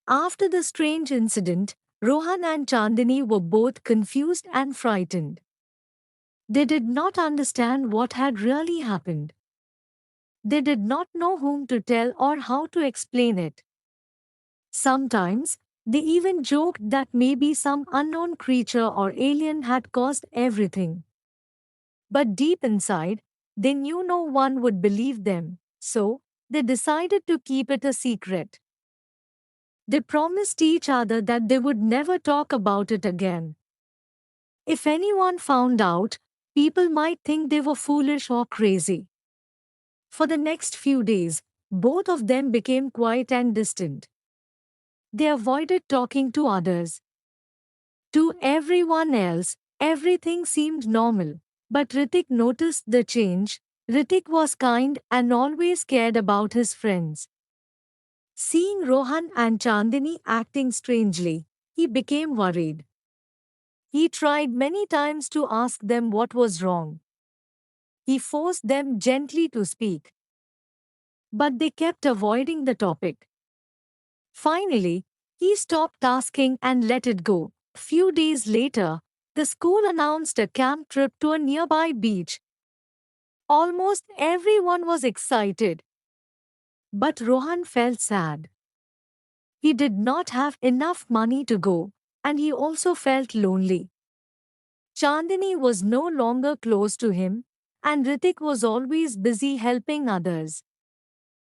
After the strange incident, Rohan and Chandini were both confused and frightened. They did not understand what had really happened. They did not know whom to tell or how to explain it. Sometimes, they even joked that maybe some unknown creature or alien had caused everything. But deep inside, they knew no one would believe them, so they decided to keep it a secret. They promised each other that they would never talk about it again. If anyone found out, people might think they were foolish or crazy. For the next few days, both of them became quiet and distant. They avoided talking to others. To everyone else, everything seemed normal. But Ritik noticed the change. Ritik was kind and always cared about his friends. Seeing Rohan and Chandini acting strangely, he became worried. He tried many times to ask them what was wrong. He forced them gently to speak. But they kept avoiding the topic. Finally, he stopped asking and let it go. Few days later, the school announced a camp trip to a nearby beach. Almost everyone was excited, but Rohan felt sad. He did not have enough money to go, and he also felt lonely. Chandini was no longer close to him, and Ritik was always busy helping others.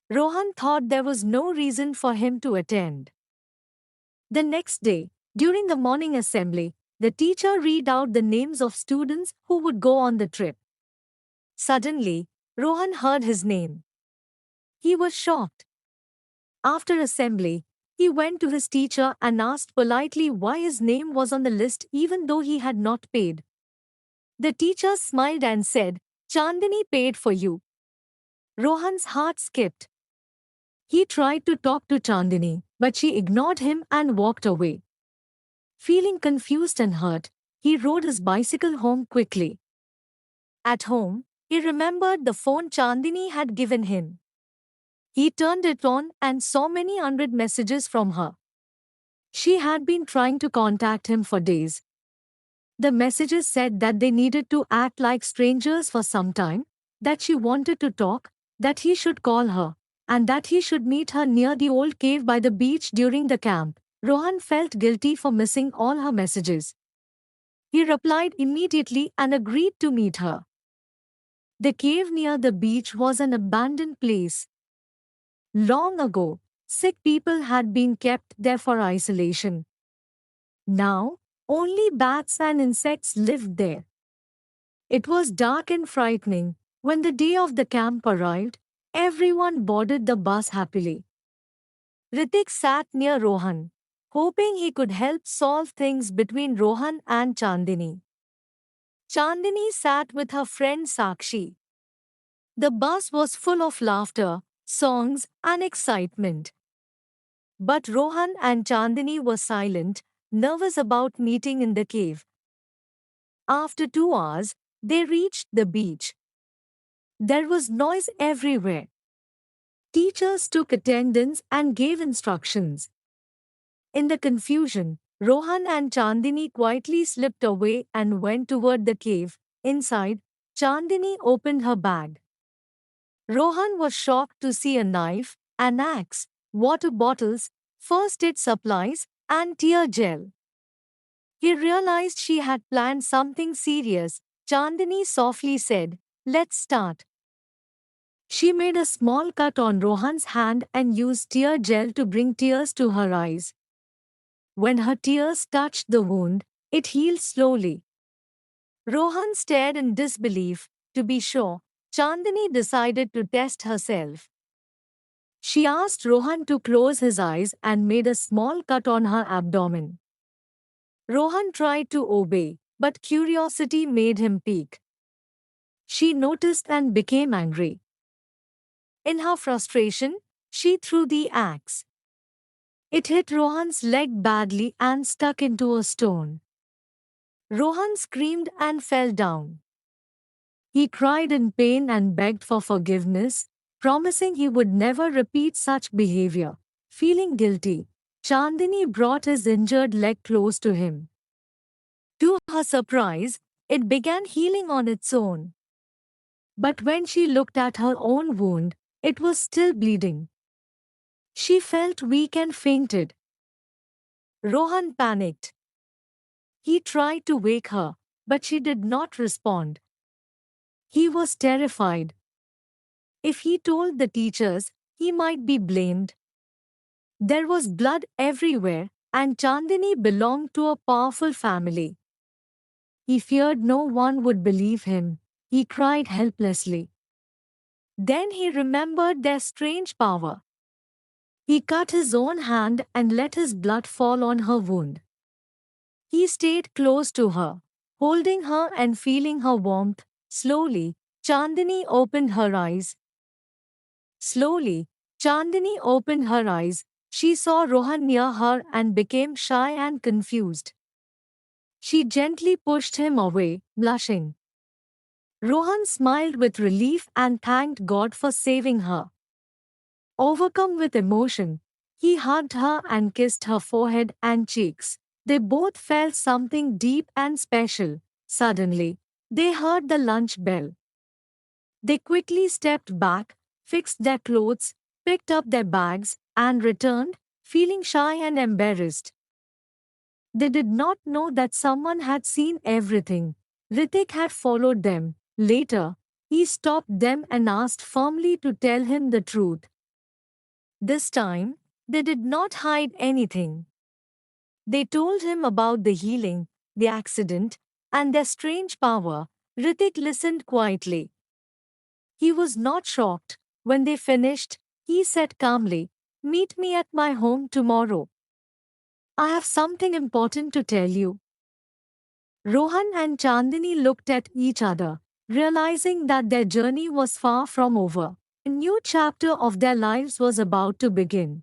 Rohan thought there was no reason for him to attend. The next day, during the morning assembly, the teacher read out the names of students who would go on the trip. Suddenly, Rohan heard his name. He was shocked. After assembly, he went to his teacher and asked politely why his name was on the list even though he had not paid. The teacher smiled and said, "Chandini paid for you." Rohan's heart skipped. He tried to talk to Chandini, but she ignored him and walked away. Feeling confused and hurt, he rode his bicycle home quickly. At home, he remembered the phone Chandini had given him. He turned it on and saw many unread messages from her. She had been trying to contact him for days. The messages said that they needed to act like strangers for some time, that she wanted to talk, that he should call her, and that he should meet her near the old cave by the beach during the camp. Rohan felt guilty for missing all her messages. He replied immediately and agreed to meet her. The cave near the beach was an abandoned place. Long ago, sick people had been kept there for isolation. Now, only bats and insects lived there. It was dark and frightening. When the day of the camp arrived, everyone boarded the bus happily. Ritik sat near Rohan, hoping he could help solve things between Rohan and Chandini. Chandini sat with her friend Sakshi. The bus was full of laughter, songs, and excitement. But Rohan and Chandini were silent, nervous about meeting in the cave. After 2 hours, they reached the beach. There was noise everywhere. Teachers took attendance and gave instructions. In the confusion, Rohan and Chandini quietly slipped away and went toward the cave. Inside, Chandini opened her bag. Rohan was shocked to see a knife, an axe, water bottles, first aid supplies, and tear gel. He realized she had planned something serious. Chandini softly said, "Let's start." She made a small cut on Rohan's hand and used tear gel to bring tears to her eyes. When her tears touched the wound, it healed slowly. Rohan stared in disbelief. To be sure, Chandini decided to test herself. She asked Rohan to close his eyes and made a small cut on her abdomen. Rohan tried to obey, but curiosity made him peek. She noticed and became angry. In her frustration, she threw the axe. It hit Rohan's leg badly and stuck into a stone. Rohan screamed and fell down. He cried in pain and begged for forgiveness, promising he would never repeat such behavior. Feeling guilty, Chandini brought his injured leg close to him. To her surprise, it began healing on its own. But when she looked at her own wound, it was still bleeding. She felt weak and fainted. Rohan panicked. He tried to wake her, but she did not respond. He was terrified. If he told the teachers, he might be blamed. There was blood everywhere, and Chandini belonged to a powerful family. He feared no one would believe him. He cried helplessly. Then he remembered their strange power. He cut his own hand and let his blood fall on her wound. He stayed close to her, holding her and feeling her warmth. Slowly, Chandini opened her eyes. Slowly, Chandini opened her eyes. She saw Rohan near her and became shy and confused. She gently pushed him away, blushing. Rohan smiled with relief and thanked God for saving her. Overcome with emotion, he hugged her and kissed her forehead and cheeks. They both felt something deep and special. Suddenly, they heard the lunch bell. They quickly stepped back, fixed their clothes, picked up their bags, and returned, feeling shy and embarrassed. They did not know that someone had seen everything. Ritik had followed them. Later, he stopped them and asked firmly to tell him the truth. This time, they did not hide anything. They told him about the healing, the accident, and their strange power. Ritik listened quietly. He was not shocked. When they finished, he said calmly, "Meet me at my home tomorrow. I have something important to tell you." Rohan and Chandini looked at each other, realizing that their journey was far from over. A new chapter of their lives was about to begin.